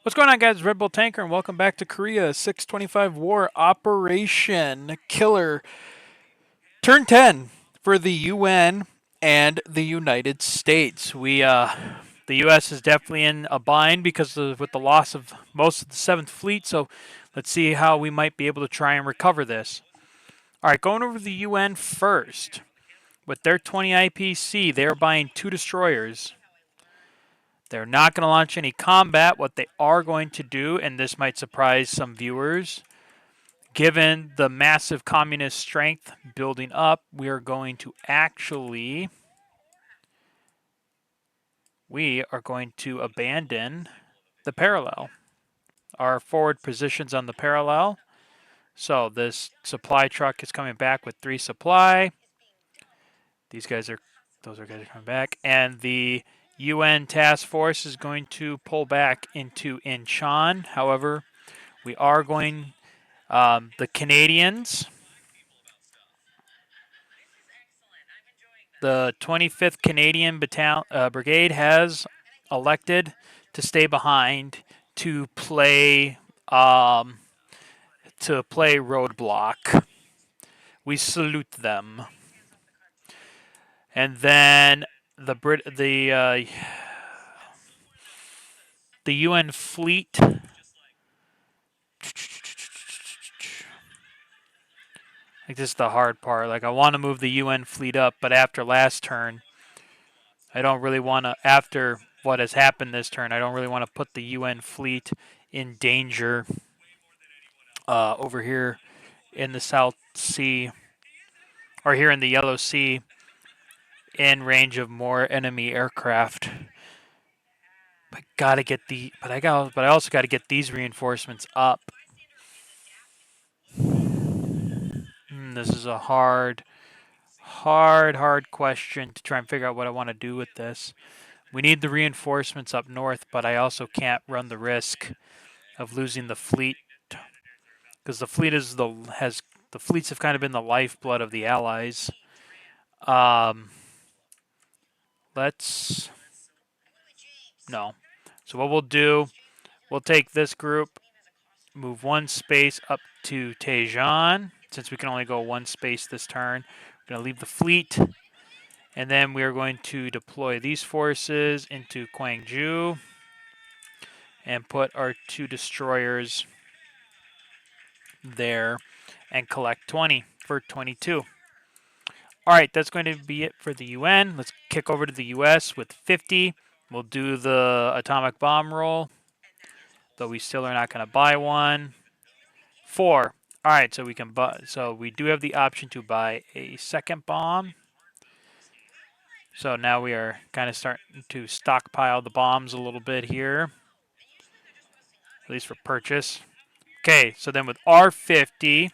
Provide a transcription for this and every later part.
What's going on, guys? Red Bull Tanker, and welcome back to Korea 625 War Operation Killer. Turn 10 for the UN and the United States. The U.S. is definitely in a bind with the loss of most of the 7th Fleet, so let's see how we might be able to try and recover this. All right, going over the UN first. With their 20 IPC, they're buying 2 destroyers. They're not going to launch any combat. What they are going to do, and this might surprise some viewers, given the massive communist strength building up, we are going to abandon the parallel. Our forward positions on the parallel. So this supply truck is coming back with 3 supply. Those guys are coming back. And the UN task force is going to pull back into Incheon. However, we are going, the Canadians, the 25th Canadian Brigade has elected to stay behind to play roadblock. We salute them. And then the UN fleet. Like, this is the hard part. Like, I want to move the UN fleet up, but after last turn, I don't really want to. After what has happened this turn, I don't really want to put the UN fleet in danger over here in the South Sea, or here in the Yellow Sea, in range of more enemy aircraft. But I also got to get these reinforcements up. This is a hard question to try and figure out what I want to do with this. We need the reinforcements up north, but I also can't run the risk of losing the fleet, because the fleets have kind of been the lifeblood of the Allies. No. So what we'll do, we'll take this group, move 1 space up to Daejeon, since we can only go 1 space this turn. We're going to leave the fleet, and then we are going to deploy these forces into Gwangju and put our 2 destroyers there and collect 20 for 22. All right, that's going to be it for the UN. Let's kick over to the US with 50. We'll do the atomic bomb roll, though we still are not going to buy one. 4. All right, so we can buy. So we do have the option to buy a second bomb. So now we are kind of starting to stockpile the bombs a little bit here, at least for purchase. Okay, so then with R50,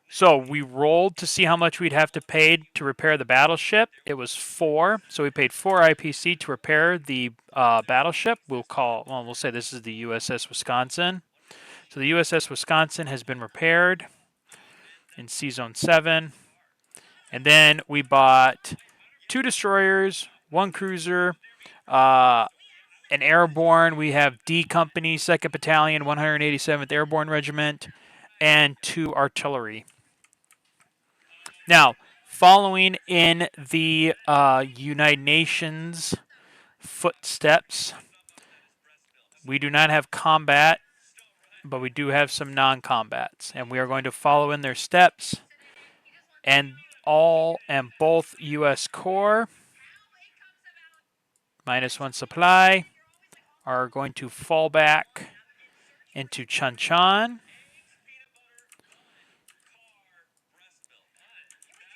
so we rolled to see how much we'd have to pay to repair the battleship. It was 4, so we paid 4 IPC to repair the battleship. We'll say this is the USS Wisconsin. So the USS Wisconsin has been repaired in Sea Zone 7. And then we bought 2 destroyers, 1 cruiser, an airborne. We have D Company, 2nd Battalion, 187th Airborne Regiment, and 2 artillery. Now, following in the United Nations footsteps, we do not have combat, but we do have some non-combats, and we are going to follow in their steps. And both U.S. Corps, -1 supply, are going to fall back into Chuncheon.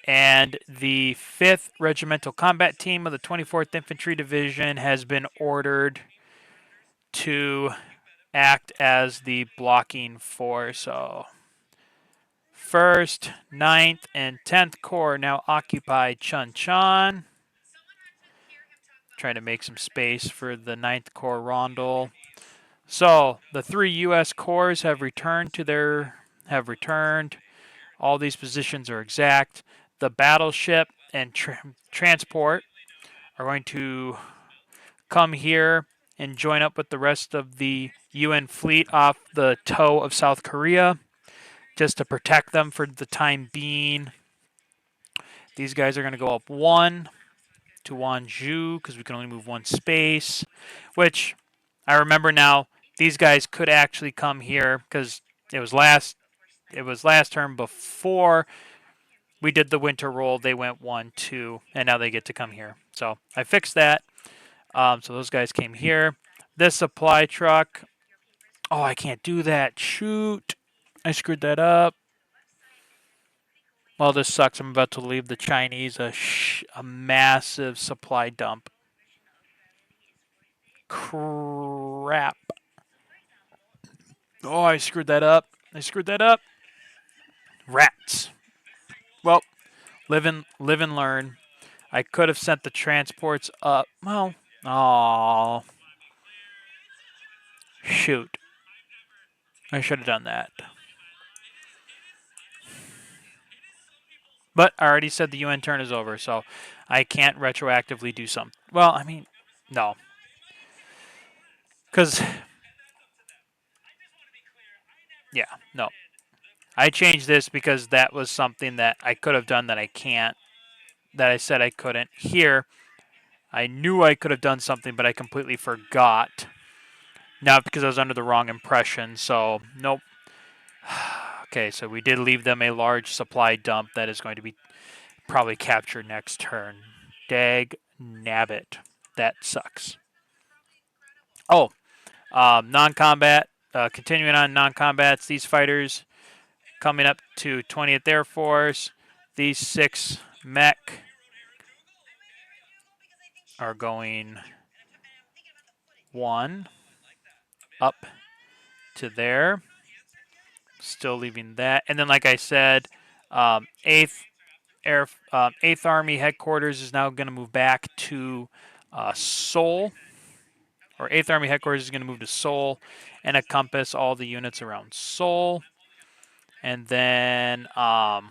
And the 5th Regimental Combat Team of the 24th Infantry Division has been ordered to act as the blocking force. So 1st, 9th, and 10th Corps now occupy Chuncheon. Trying to make some space for the 9th Corps Rondel. So the 3 U.S. corps have returned. All these positions are exact. The battleship and transport are going to come here and join up with the rest of the UN fleet off the toe of South Korea, just to protect them for the time being. These guys are going to go up 1 to Wonju because we can only move 1 space, which I remember now. These guys could actually come here because it was last term before we did the winter roll. They went 1, 2, and now they get to come here. So I fixed that. So those guys came here. This supply truck. Oh, I can't do that. Shoot. I screwed that up. Well, this sucks. I'm about to leave the Chinese a massive supply dump. Crap. Oh, I screwed that up. Rats. Well, live and learn. I could have sent the transports up. Well, oh, shoot. I should have done that. But I already said the UN turn is over, so I can't retroactively do something. Well, I mean, no. Because, yeah, no. I changed this because that was something that I could have done that I can't, that I said I couldn't. Here, I knew I could have done something, but I completely forgot. Not because I was under the wrong impression, so nope. Okay, so we did leave them a large supply dump that is going to be probably captured next turn. Dag nabbit. That sucks. Oh, non-combat. Continuing on non-combats, these fighters coming up to 20th Air Force. These 6 mech are going 1 up to there. Still leaving that. And then, like I said, 8th Army headquarters is now going to move back to Seoul. Or 8th Army headquarters is going to move to Seoul and encompass all the units around Seoul. And then I'll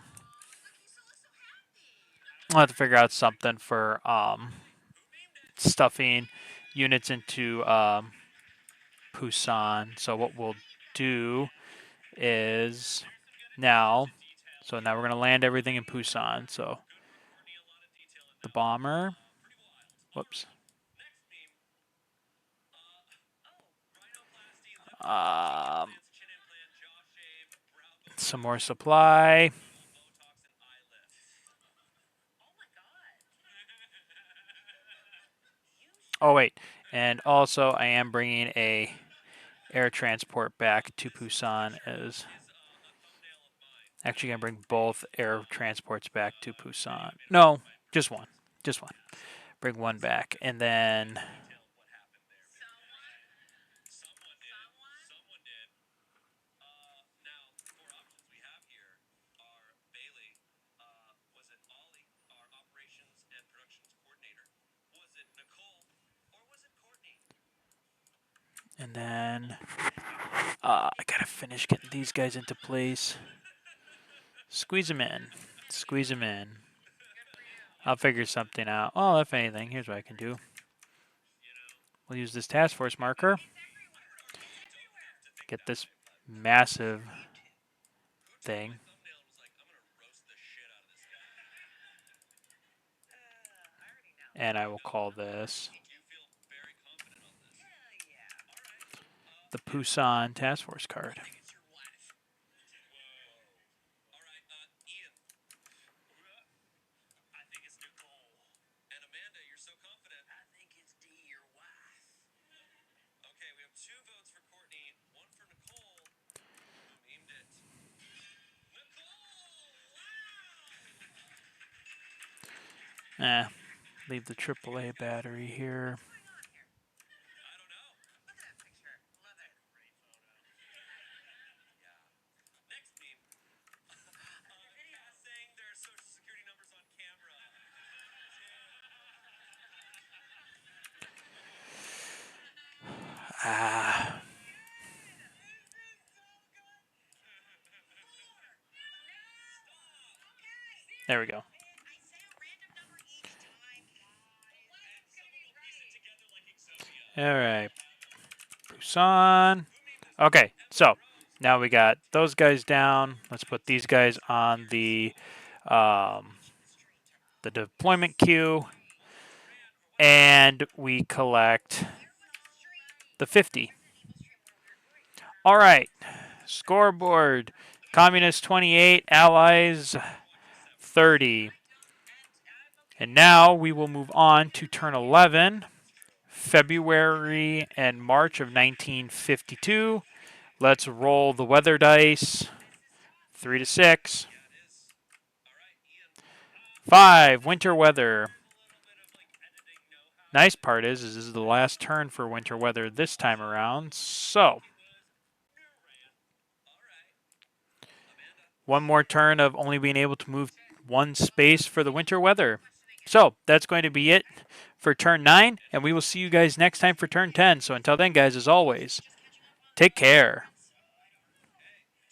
have to figure out something for stuffing units into Busan. So what we'll do is now we're going to land everything in Busan. So the bomber, whoops. Some more supply. Oh wait, and also I am bringing a air transport back to Busan. As actually gonna bring both air transports back to Busan. No, just one. Bring one back, and then I gotta finish getting these guys into place. Squeeze them in. I'll figure something out. Oh, if anything, here's what I can do. We'll use this task force marker. Get this massive thing. And I will call this the Busan Task Force card. Leave the AAA battery here. There we go. All right. Busan. Okay, so now we got those guys down. Let's put these guys on the deployment queue. And we collect the 50. All right, scoreboard. Communist 28, Allies 30. And now we will move on to turn 11, February and March of 1952. Let's roll the weather dice. 3 to 6. 5, winter weather. Nice part is this is the last turn for winter weather this time around. So, one more turn of only being able to move one space for the winter weather. So, that's going to be it for turn 9, and we will see you guys next time for turn 10. So, until then, guys, as always, take care.